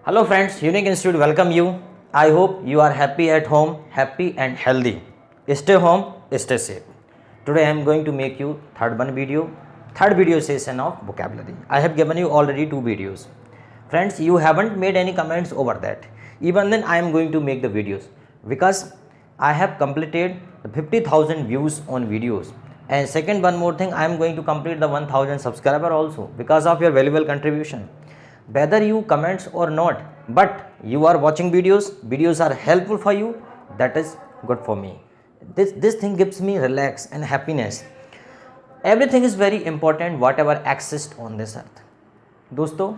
Hello friends, Unique Institute welcome you. I hope you are happy at home, happy and healthy. Stay home, stay safe. Today I am going to make you third video session of vocabulary. I have given you already 2 videos. Friends, you haven't made any comments over that. Even then I am going to make the videos because I have completed the 50,000 views on videos. And second, one more thing, I am going to complete the 1000 subscriber also because of your valuable contribution. Whether you comments or not, but you are watching videos are helpful for you, that is good for me. This thing gives me relax and happiness. Everything is very important whatever exists on this earth. दोस्तों,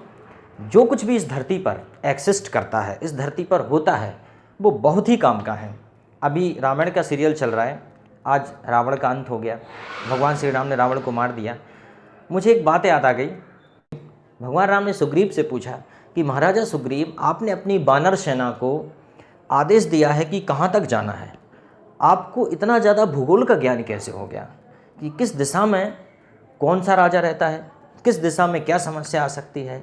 जो कुछ भी इस धरती पर exist करता है, इस धरती पर होता है, वो बहुत ही काम का है। अभी रामायण का सीरियल चल रहा है। आज रावण का अंत हो गया, भगवान श्री राम ने रावण को मार दिया। मुझे एक बात याद आ गई। भगवान राम ने सुग्रीव से पूछा कि महाराजा सुग्रीव, आपने अपनी वानर सेना को आदेश दिया है कि कहाँ तक जाना है, आपको इतना ज़्यादा भूगोल का ज्ञान कैसे हो गया कि किस दिशा में कौन सा राजा रहता है, किस दिशा में क्या समस्या आ सकती है,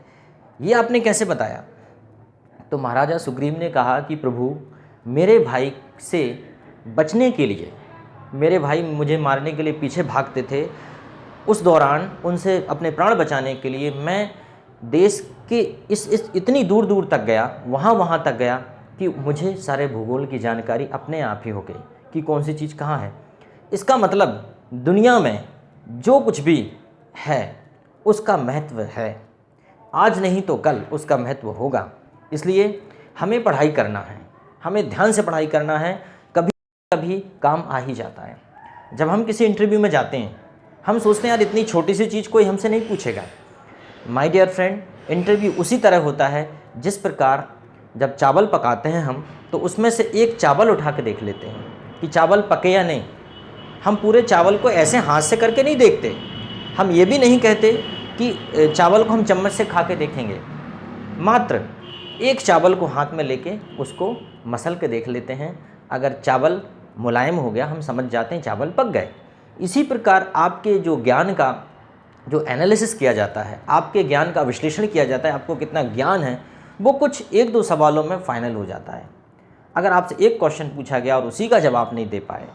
ये आपने कैसे बताया? तो महाराजा सुग्रीव ने कहा कि प्रभु, मेरे भाई से बचने के लिए, मेरे भाई मुझे मारने के लिए पीछे भागते थे, उस दौरान उनसे अपने प्राण बचाने के लिए मैं देश के इस इतनी दूर दूर तक गया, वहाँ तक गया कि मुझे सारे भूगोल की जानकारी अपने आप ही हो गई कि कौन सी चीज़ कहाँ है। इसका मतलब दुनिया में जो कुछ भी है उसका महत्व है, आज नहीं तो कल उसका महत्व होगा। इसलिए हमें पढ़ाई करना है, हमें ध्यान से पढ़ाई करना है, कभी कभी काम आ ही जाता है। जब हम किसी इंटरव्यू में जाते हैं, हम सोचते हैं यार इतनी छोटी सी चीज़ कोई हमसे नहीं पूछेगा। माय डियर फ्रेंड, इंटरव्यू उसी तरह होता है जिस प्रकार जब चावल पकाते हैं हम, तो उसमें से एक चावल उठा के देख लेते हैं कि चावल पके या नहीं। हम पूरे चावल को ऐसे हाथ से करके नहीं देखते। हम ये भी नहीं कहते कि चावल को हम चम्मच से खा के देखेंगे। मात्र एक चावल को हाथ में लेके उसको मसल के देख लेते हैं। अगर चावल मुलायम हो गया, हम समझ जाते हैं चावल पक गए। इसी प्रकार आपके जो ज्ञान का जो एनालिसिस किया जाता है, आपके ज्ञान का विश्लेषण किया जाता है, आपको कितना ज्ञान है, वो कुछ 1-2 सवालों में फाइनल हो जाता है। अगर आपसे एक क्वेश्चन पूछा गया और उसी का जवाब नहीं दे पाए,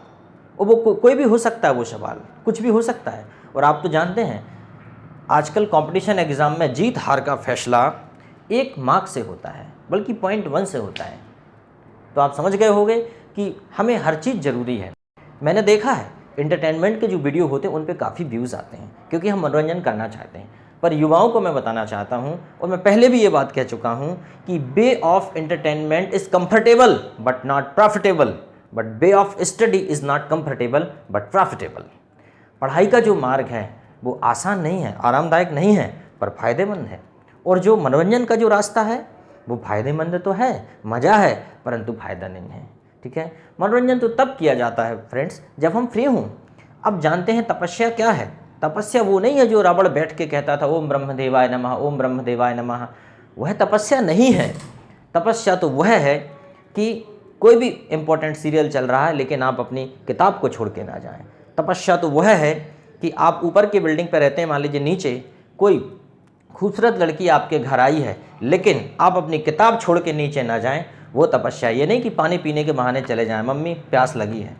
और वो कोई भी हो सकता है, वो सवाल कुछ भी हो सकता है। और आप तो जानते हैं आजकल कंपटीशन एग्ज़ाम में जीत हार का फैसला 1 मार्क से होता है, बल्कि 0.1 से होता है। तो आप समझ गए होंगे कि हमें हर चीज़ ज़रूरी है। मैंने देखा है इंटरटेनमेंट के जो वीडियो होते हैं उन पे काफ़ी व्यूज़ आते हैं, क्योंकि हम मनोरंजन करना चाहते हैं। पर युवाओं को मैं बताना चाहता हूँ, और मैं पहले भी ये बात कह चुका हूँ कि way of entertainment is comfortable but not profitable, but way of study is not comfortable but profitable. पढ़ाई का जो मार्ग है वो आसान नहीं है, आरामदायक नहीं है, पर फ़ायदेमंद है। और जो मनोरंजन का जो रास्ता है वो फ़ायदेमंद तो है, मज़ा है, परंतु फ़ायदा नहीं है। ठीक है, मनोरंजन तो तब किया जाता है फ्रेंड्स जब हम फ्री हों। अब जानते हैं तपस्या क्या है। तपस्या वो नहीं है जो रावण बैठ के कहता था ओम ब्रह्मदेवाय नमः, ओम ब्रह्मदेवाय नमः। वह तपस्या नहीं है। तपस्या तो वह है कि कोई भी इम्पोर्टेंट सीरियल चल रहा है लेकिन आप अपनी किताब को छोड़ के ना जाएं। तपस्या तो वह है कि आप ऊपर की बिल्डिंग पर रहते हैं, मान लीजिए नीचे कोई खूबसूरत लड़की आपके घर आई है, लेकिन आप अपनी किताब छोड़ के नीचे ना जाएं, वो तपस्या। ये नहीं कि पानी पीने के बहाने चले जाएं, मम्मी प्यास लगी है,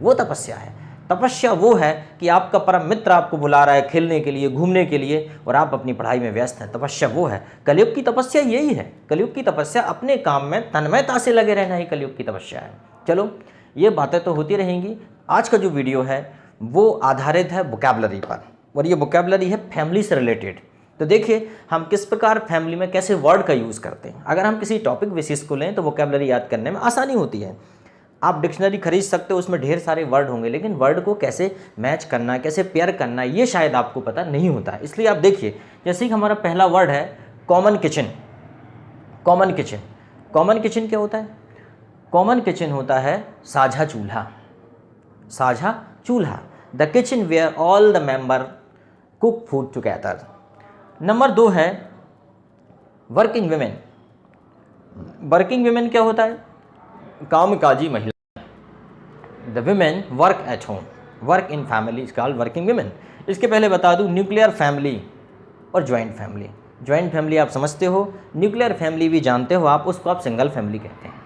वो तपस्या है। तपस्या वो है कि आपका परम मित्र आपको बुला रहा है खेलने के लिए, घूमने के लिए, और आप अपनी पढ़ाई में व्यस्त हैं। तपस्या वो है। कलयुग की तपस्या यही है। कलयुग की तपस्या अपने काम में तन्मयता से लगे रहना ही कलयुग की तपस्या है। चलो, ये बातें तो होती रहेंगी। आज का जो वीडियो है वो आधारित है वोकैबुलरी पर, और ये वोकैबुलरी है फैमिली से रिलेटेड। तो देखिए हम किस प्रकार फैमिली में कैसे वर्ड का यूज़ करते हैं। अगर हम किसी टॉपिक विशेष को लें तो वोकैबुलरी याद करने में आसानी होती है। आप डिक्शनरी खरीद सकते हो, उसमें ढेर सारे वर्ड होंगे, लेकिन वर्ड को कैसे मैच करना, कैसे पेयर करना, ये शायद आपको पता नहीं होता है। इसलिए आप देखिए, जैसे कि हमारा पहला वर्ड है common kitchen. Common kitchen, common kitchen क्या होता है? कॉमन किचन होता है साझा चूल्हा। साझा चूल्हा, the kitchen where all the member cook food together. Number 2 है वर्किंग विमेन। वर्किंग विमेन क्या होता है? कामकाजी महिला। The women work at home, work in family is called working women. इसके पहले बता दूं न्यूक्लियर फैमिली और ज्वाइंट फैमिली। जॉइंट फैमिली आप समझते हो, न्यूक्लियर फैमिली भी जानते हो आप, उसको आप सिंगल फैमिली कहते हैं।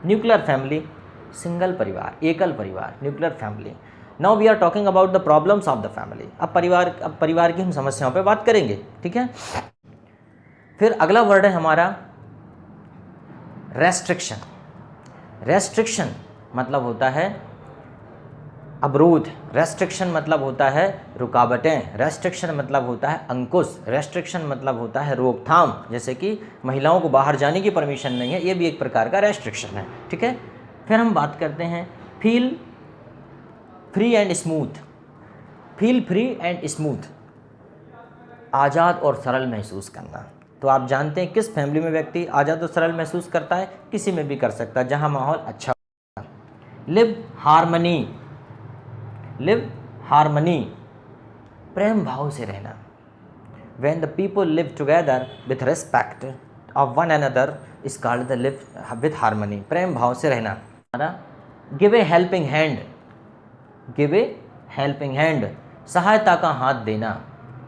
न्यूक्लियर फैमिली सिंगल परिवार, एकल परिवार, nuclear family. Now we are talking about the problems of the family. अब परिवार की हम समस्याओं पे बात करेंगे, ठीक है। फिर अगला वर्ड है हमारा रेस्ट्रिक्शन। रेस्ट्रिक्शन मतलब होता है अवरोध, रेस्ट्रिक्शन मतलब होता है रुकावटें, रेस्ट्रिक्शन मतलब होता है अंकुश, रेस्ट्रिक्शन मतलब होता है रोकथाम। जैसे कि महिलाओं को बाहर जाने की परमिशन नहीं है, ये भी एक प्रकार का रेस्ट्रिक्शन है, ठीक है। फिर हम बात करते हैं feel free and smooth. Feel free and smooth, आज़ाद और सरल महसूस करना। तो आप जानते हैं किस फैमिली में व्यक्ति आज़ाद और सरल महसूस करता है, किसी में भी कर सकता है जहाँ माहौल अच्छा हो। लिव हार्मनी, लिव हार्मनी, प्रेम भाव से रहना। When the people live together with respect of one another is called the live with harmony, प्रेम भाव से रहना। Give a helping hand, give a helping hand, सहायता का हाथ देना।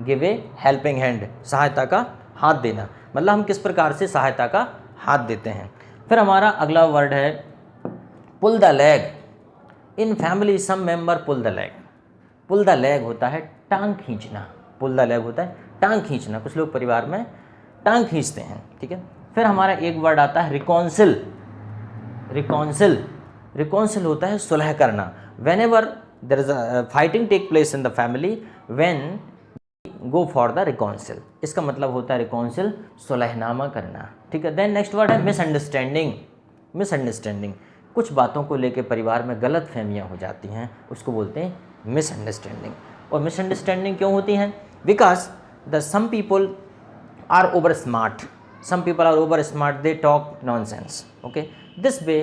गिव ए हेल्पिंग हैंड, सहायता का हाथ देना, मतलब हम किस प्रकार से सहायता का हाथ देते हैं। फिर हमारा अगला वर्ड है pull the leg. In family some member pull the leg. Pull the leg होता है टांग खींचना, पुल द लेग होता है टांग खींचना, कुछ लोग परिवार में टांग खींचते हैं, ठीक है। फिर हमारा एक वर्ड आता है रिकॉन्सिल। रिकॉन्सिल, रिकॉन्सिल होता है सुलह करना। Whenever there is a fighting take place in the family, when go for the reconcile, इसका मतलब होता है रिकॉन्सिल, सुलहनामा करना, ठीक है। देन नेक्स्ट वर्ड है मिसअंडरस्टैंडिंग। मिसअंडरस्टैंडिंग, कुछ बातों को लेकर परिवार में गलत फहमियाँ हो जाती हैं, उसको बोलते हैं मिसअंडरस्टैंडिंग। और मिसअंडरस्टैंडिंग क्यों होती हैं? Because the some people are over smart, some people are over smart, they talk nonsense, okay. This way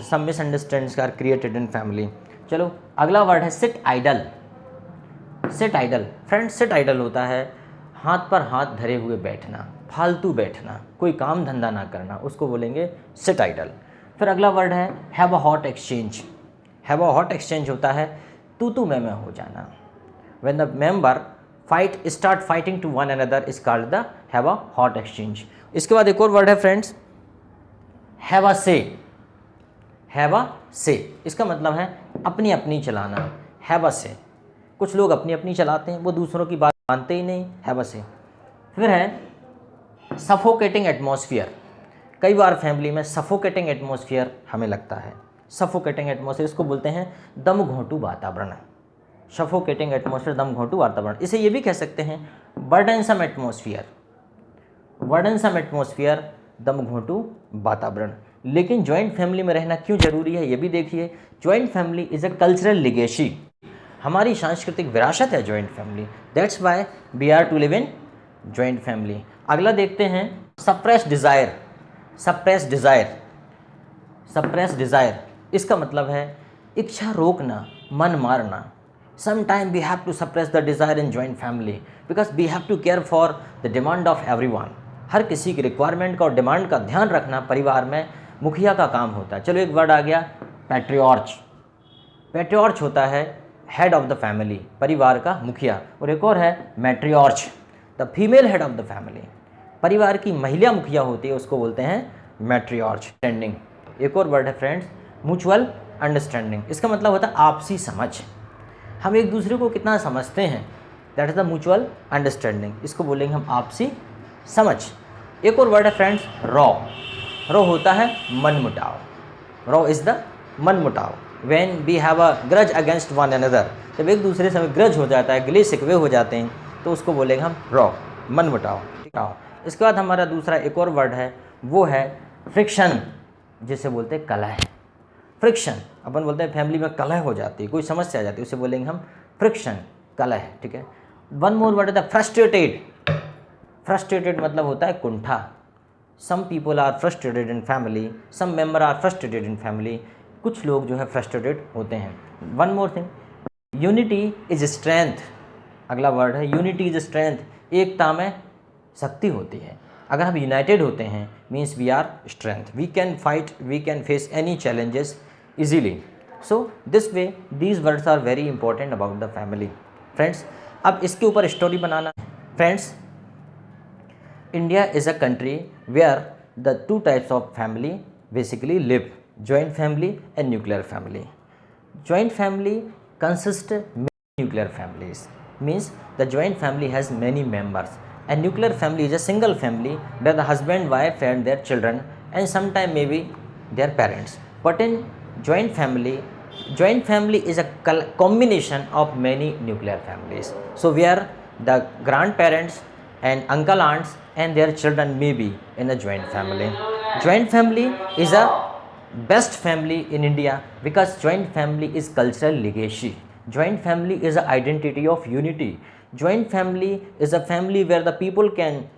some misunderstandings are created in family. चलो अगला वर्ड है sit idle. Sit idle, friends sit idle होता है हाथ पर हाथ धरे हुए बैठना, फालतू बैठना, कोई काम धंधा ना करना, उसको बोलेंगे सिट आइडल। फिर अगला वर्ड है have a hot exchange. Have a hot exchange होता है तू मैं हो जाना। When the member fight start fighting to one another is called the have a hot exchange. इसके बाद एक और वर्ड है फ्रेंड्स हैव अ से। हैव अ से, इसका मतलब है अपनी अपनी चलाना, हैव अ से। कुछ लोग अपनी अपनी चलाते हैं, वो दूसरों की बात मानते ही नहीं, हैव अ से। फिर है सफोकेटिंग एटमॉस्फेयर। कई बार फैमिली में सफोकेटिंग एटमॉस्फेयर हमें लगता है, सफोकेटिंग एटमॉस्फेयर, इसको बोलते हैं दम घोंटू वातावरण। सफोकेटिंग एटमॉस्फेयर, दम घोंटू वातावरण। इसे ये भी कह सकते हैं बर्डनसम एटमॉस्फेयर, बर्डनसम एटमॉस्फेयर, दम घोंटू वातावरण। लेकिन जॉइंट फैमिली में रहना क्यों जरूरी है ये भी देखिए। Joint family is a cultural legacy, हमारी सांस्कृतिक विरासत है joint family, that's why we are to live in joint family. अगला देखते हैं suppress desire. Suppress desire, suppress desire, इसका मतलब है इच्छा रोकना, मन मारना। Sometime we have to suppress the desire in joint family because we have to care for the demand of everyone. हर किसी की रिक्वायरमेंट का और डिमांड का ध्यान रखना परिवार में मुखिया का काम होता है। चलो एक वर्ड आ गया पैट्रियार्च। पैट्रियार्च होता है हेड ऑफ द फैमिली, परिवार का मुखिया। और एक और है matriarch, the female head of the family, परिवार की महिला मुखिया होती है, उसको बोलते हैं मैट्रियार्च। अंडरस्टैंडिंग, एक और वर्ड है फ्रेंड्स म्यूचुअल अंडरस्टैंडिंग। इसका मतलब होता है आपसी समझ, हम एक दूसरे को कितना समझते हैं, that is the mutual understanding, इसको बोलेंगे हम आपसी समझ। एक और वर्ड है फ्रेंड्स रॉ। रॉ होता है मनमुटाव, रॉ इज़ द मनमुटाव। When we have a grudge against one another, जब एक दूसरे से हमें ग्रज हो जाता है, गिले शिकवे हो जाते हैं, तो उसको बोलेंगे हम रॉ, मनमुटाव। इसके बाद हमारा दूसरा एक और वर्ड है, वो है फ्रिक्शन, जिसे बोलते हैं कलह। फ्रिक्शन, अपन बोलते हैं फैमिली में कलह हो जाती है, कोई समस्या आ जाती है, उसे बोलेंगे हम फ्रिक्शन, कलह, ठीक है। वन मोर वर्ड है फ्रस्ट्रेटेड। फ्रस्ट्रेटेड मतलब होता है कुंठा। Some people are frustrated in family, some member are frustrated in family, कुछ लोग जो है फ्रस्ट्रेटेड होते हैं। One more thing, unity is strength. अगला वर्ड है यूनिटी इज स्ट्रेंथ, एकता में शक्ति होती है। अगर हम यूनाइटेड होते हैं means we are strength, we can fight, we can face any challenges easily. So this way these words are very important about the family. Friends अब इसके ऊपर स्टोरी बनाना है। Friends India is a country where the two types of family basically live, joint family and nuclear family. Joint family consists many nuclear families, means the joint family has many members, and nuclear family is a single family where the husband, wife and their children and sometime maybe their parents. But in joint family is a combination of many nuclear families. So where the grandparents and uncle aunts and their children may be in a joint family. Joint family is a best family in India because joint family is cultural legacy. Joint family is an identity of unity. Joint family is a family where the people can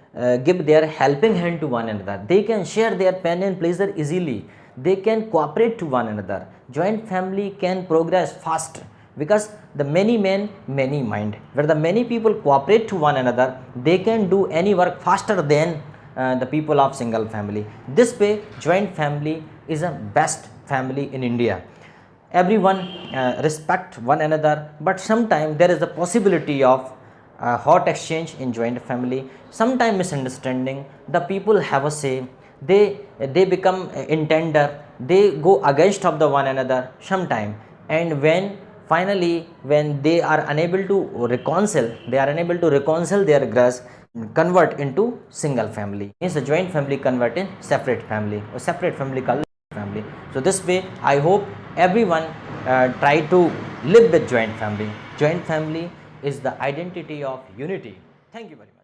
give their helping hand to one another. They can share their pain and pleasure easily. They can cooperate to one another. Joint family can progress fast because the many men, many mind. Where the many people cooperate to one another, they can do any work faster than the people of single family. This way, joint family is a best family in India. Everyone respect one another, but sometimes there is a possibility of hot exchange in joint family. Sometimes misunderstanding. The people have a say. They become intender. They go against of the one another sometime, and when finally when they are unable to reconcile, their grudge, convert into single family. Means the joint family convert in separate family, or separate family called family. So this way, I hope everyone try to live with joint family. Joint family is the identity of unity. Thank you very much.